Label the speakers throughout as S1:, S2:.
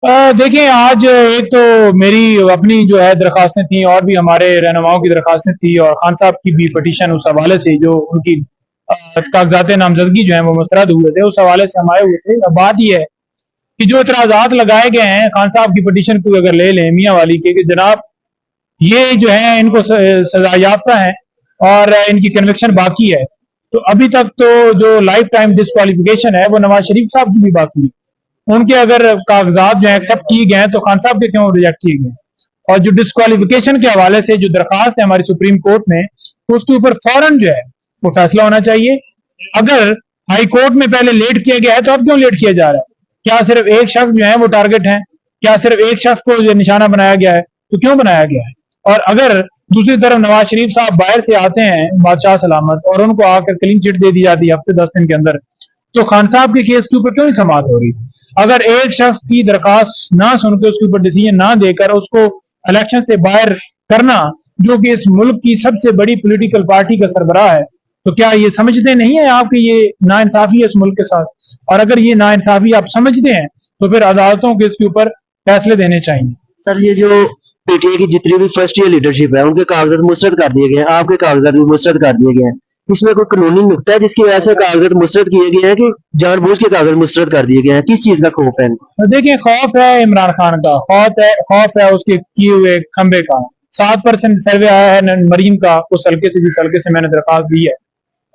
S1: देखें आज एक तो मेरी अपनी जो है दरखास्तें थी और भी हमारे रहनुमाओं की दरखास्तें थी और खान साहब की भी पटिशन उस हवाले से जो उनकी कागजात नामजदगी जो है वो मुस्तरद हुए थे उस हवाले से हम आए हुए थे। अब बात यह है कि जो इतराजात लगाए गए हैं खान साहब की पटिशन को अगर ले लें मियाँ वाली के कि जनाब ये जो है इनको सजा याफ्ता है और इनकी कन्विक्शन बाकी है, तो अभी तक तो जो लाइफ टाइम डिस्क्वालिफिकेशन है वो नवाज शरीफ साहब की भी बाकी है। उनके अगर कागजात जो है एक्सेप्ट किए गए हैं तो खान साहब के क्यों रिजेक्ट किए गए? और जो डिस्क्वालिफिकेशन के हवाले से जो दरखास्त है हमारी सुप्रीम कोर्ट में, उसके ऊपर फौरन जो है वो फैसला होना चाहिए। अगर हाई कोर्ट में पहले लेट किया गया है तो अब क्यों लेट किया जा रहा है? क्या सिर्फ एक शख्स जो है वो टारगेट है? क्या सिर्फ एक शख्स को जो निशाना बनाया गया है? तो क्यों बनाया गया है? और अगर दूसरी तरफ नवाज शरीफ साहब बाहर से आते हैं बादशाह सलामत और उनको आकर क्लीन चिट दे दी जाती है हफ्ते 10 दिन के अंदर, तो खान साहब के केस के ऊपर क्यों नहीं समाअत हो रही? अगर एक शख्स की दरखास्त ना सुनकर उसके ऊपर डिसीजन ना देकर उसको इलेक्शन से बाहर करना, जो कि इस मुल्क की सबसे बड़ी पॉलिटिकल पार्टी का सरबराह है, तो क्या ये समझते नहीं है आप कि ये नाइंसाफी है इस मुल्क के साथ? और अगर ये नाइंसाफी आप समझते हैं तो फिर अदालतों को इसके ऊपर फैसले देने चाहिए।
S2: सर ये जो पीटीआई की जितनी भी फर्स्ट ईयर लीडरशिप है उनके कागजात मुस्तरद कर दिए गए हैं, आपके कागजात भी मुस्तरद कर दिए गए हैं, इसमें कोई कानूनी नुक्ता है जिसकी वजह से कागजात मुस्तरद किए गए हैं कि जानबूझ के कागजात मुस्तरद कर दिए गए हैं? किस चीज का खौफ है इनको?
S1: तो देखिए खौफ है इमरान खान का, खौफ है उसके किए हुए खंबे का। 7% सर्वे आया है मरीन का, उस हल्के से जिस हल्के से मैंने दरखास्त दी है,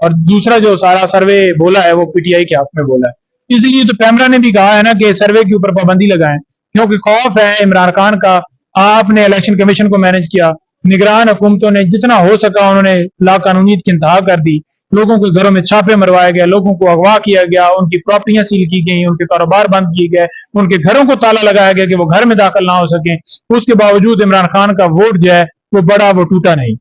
S1: और दूसरा जो सारा सर्वे बोला है वो पीटीआई के हक में बोला है। इसलिए तो पैमरा ने भी कहा है ना कि सर्वे के ऊपर पाबंदी लगाएं, क्योंकि खौफ है इमरान खान का। आपने इलेक्शन कमीशन को मैनेज किया, निगरान हुकूमतों ने जितना हो सका उन्होंने लाकानूनियत की इंतहा कर दी, लोगों के घरों में छापे मरवाए गए, लोगों को अगवा किया गया, उनकी प्रॉपर्टियां सील की गई, उनके कारोबार बंद किए गए, उनके घरों को ताला लगाया गया कि वो घर में दाखिल ना हो सके। उसके बावजूद इमरान खान का वोट जो है वो बड़ा, वो टूटा नहीं।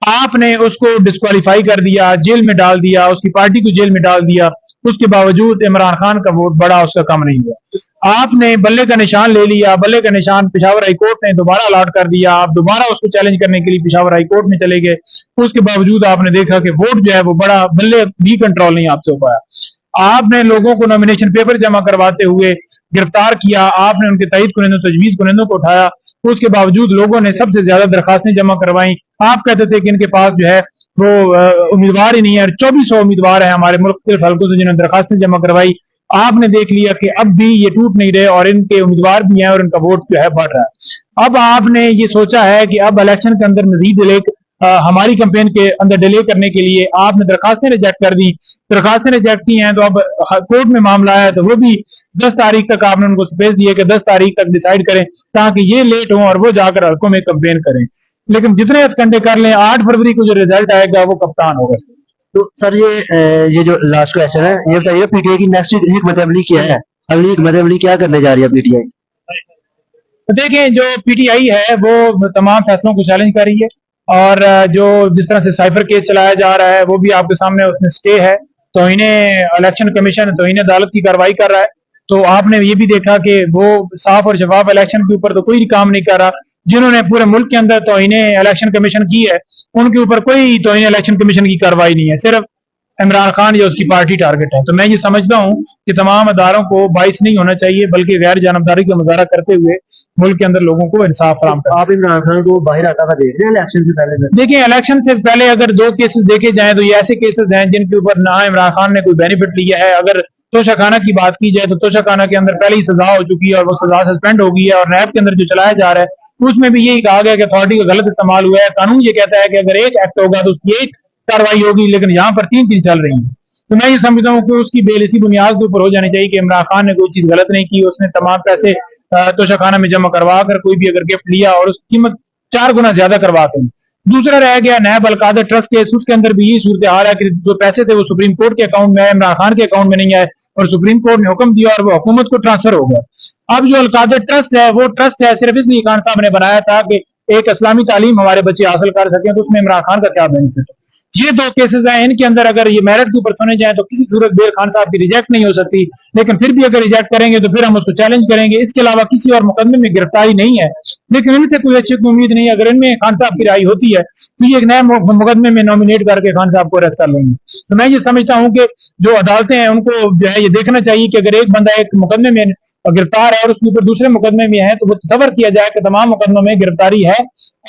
S1: आपने उसको डिस्क्वालीफाई कर दिया, जेल में डाल दिया, उसकी पार्टी को जेल में डाल दिया, उसके बावजूद इमरान खान का वोट बड़ा, उसका कम नहीं हुआ। आपने बल्ले का निशान ले लिया, बल्ले का निशान पेशावर हाई कोर्ट ने दोबारा अलॉट कर दिया, आप दोबारा उसको चैलेंज करने के लिए पेशावर हाई कोर्ट में चले गए, उसके बावजूद आपने देखा कि वोट जो है वो बड़ा, बल्ले भी कंट्रोल नहीं आपसे हो पाया। आपने लोगों को नॉमिनेशन पेपर जमा करवाते हुए गिरफ्तार किया, आपने उनके तईद कुनिंदों, तजवीज कुनिंदों को उठाया, उसके बावजूद लोगों ने सबसे ज्यादा दरखास्तें जमा करवाई। आप कहते थे कि इनके पास जो है वो उम्मीदवार ही नहीं है, 2400 उम्मीदवार है हमारे मुख्तलिफ हल्कों से जिन्होंने दरखास्तें जमा करवाई। आपने देख लिया कि अब भी ये टूट नहीं रहे और इनके उम्मीदवार भी हैं और इनका वोट जो है बढ़ रहा है। अब आपने ये सोचा है कि अब इलेक्शन के अंदर मजीद डिले, हमारी कैंपेन के अंदर डिले करने के लिए आपने दरखास्तें रिजेक्ट कर दी। दरखास्तें रिजेक्ट की हैं तो अब कोर्ट में मामला है तो वो भी 10 तारीख तक आपने उनको स्पेस दिए कि 10 तारीख तक डिसाइड करें, ताकि ये लेट हो और वो जाकर हल्कों में कैंपेन करें। लेकिन जितने हथकंडे कर लें, 8 फरवरी को जो रिजल्ट आएगा वो कप्तान होगा।
S2: तो सर ये जो लास्ट क्वेश्चन है, ये बताइए पीटीआई की नेक्स्ट हिकमत अमली क्या है? अगली हिकमत अमली क्या करने जा रही है पीटीआई?
S1: तो देखें जो पीटीआई है वो तमाम फैसलों को चैलेंज कर रही है, और जो जिस तरह से साइफर केस चलाया जा रहा है वो भी आपके सामने उसमें स्टे है, तो इन्हें इलेक्शन कमीशन तो इन्हें अदालत की कार्रवाई कर रहा है। तो आपने ये भी देखा कि वो साफ और शफाफ इलेक्शन के ऊपर तो कोई काम नहीं कर रहा। जिन्होंने पूरे मुल्क के अंदर तो इन्हें इलेक्शन कमीशन की है, उनके ऊपर कोई तो इन्हें इलेक्शन कमीशन की कार्रवाई नहीं है, सिर्फ इमरान खान या उसकी पार्टी टारगेट है। तो मैं ये समझता हूँ कि तमाम अदारों को बाइस नहीं होना चाहिए, बल्कि गैर जानबदारी का मुजाहरा करते हुए मुल्क के अंदर लोगों को इंसाफ फराहम करना।
S2: आप इमरान खान को बाहर आता हुआ देख रहे हैं इलेक्शन से पहले?
S1: देखिए इलेक्शन से पहले अगर 2 केसेस देखे जाएं तो ये ऐसे केसेस हैं जिनके ऊपर ना इमरान खान ने कोई बेनिफिट लिया है। अगर तोशाखाना की बात की जाए तो तोशाखाना के अंदर पहले ही सजा हो चुकी है और वो सजा सस्पेंड हो गई है, और नैब के अंदर जो चलाया जा रहा है उसमें भी यही कहा गया कि अथॉरिटी का गलत इस्तेमाल हुआ है। कानून ये कहता है कि अगर एक एक्ट होगा तो उसकी एक कार्रवाई होगी, लेकिन यहाँ पर 3 चल रही है। तो मैं ये समझता हूँ कि उसकी बेल इसी बुनियाद के ऊपर हो जानी चाहिए कि इमरान खान ने कोई चीज गलत नहीं की, उसने तमाम पैसे तोशाखाना में जमा करवा कर कोई भी अगर गिफ्ट लिया और उसकी कीमत 4 गुना ज्यादा करवाते हैं। दूसरा रह गया नैब अलकादर ट्रस्ट केस, उसके अंदर भी यही सूरत हाल है कि जो पैसे थे वो सुप्रीम कोर्ट के अकाउंट में आए, इमरान खान के अकाउंट में नहीं आए, और सुप्रीम कोर्ट ने हुक्म दिया और वो हुकूमत को ट्रांसफर हो गया। अब जो अलकादर ट्रस्ट है वो ट्रस्ट है सिर्फ इसलिए खान साहब ने बनाया था कि एक इस्लामी तालीम हमारे बच्चे हासिल कर सकें, तो उसमें इमरान खान का क्या बेनिफिट है? ये 2 केसेस हैं, इनके अंदर अगर ये मेरिट के ऊपर सुने जाए तो किसी सूरत बेल खान साहब की रिजेक्ट नहीं हो सकती, लेकिन फिर भी अगर रिजेक्ट करेंगे तो फिर हम उसको चैलेंज करेंगे। इसके अलावा किसी और मुकदमे में गिरफ्तारी नहीं है, लेकिन इनसे कोई अच्छी उम्मीद नहीं है। अगर इनमें खान साहब की राय होती है तो ये एक नए मुकदमे में नॉमिनेट करके खान साहब को अरेस्ट कर लेंगे। तो मैं ये समझता हूँ कि जो अदालतें हैं उनको जो है ये देखना चाहिए कि अगर एक बंदा एक मुकदमे में गिरफ्तार है और उसके ऊपर दूसरे मुकदमे में है तो वो तसव्वुर किया जाए कि तमाम मुकदमों में गिरफ्तारी है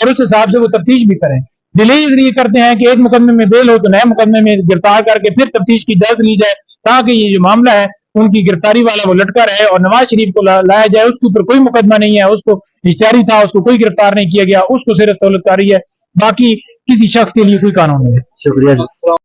S1: और उस हिसाब से वो तफ्तीश भी करें। डिले इसलिए करते हैं कि एक मुकदमे में बेल हो तो नए मुकदमे में गिरफ्तार करके फिर तफ्तीश की इजाजत ली जाए, ताकि ये जो मामला है उनकी गिरफ्तारी वाला वो लटका रहे और नवाज शरीफ को लाया जाए। उसके ऊपर कोई मुकदमा नहीं है, उसको इश्तिहारी था, उसको कोई गिरफ्तार नहीं किया गया, उसको सिर्फ तौलतकारी है, बाकी किसी शख्स के लिए कोई कानून नहीं है।
S2: शुक्रिया।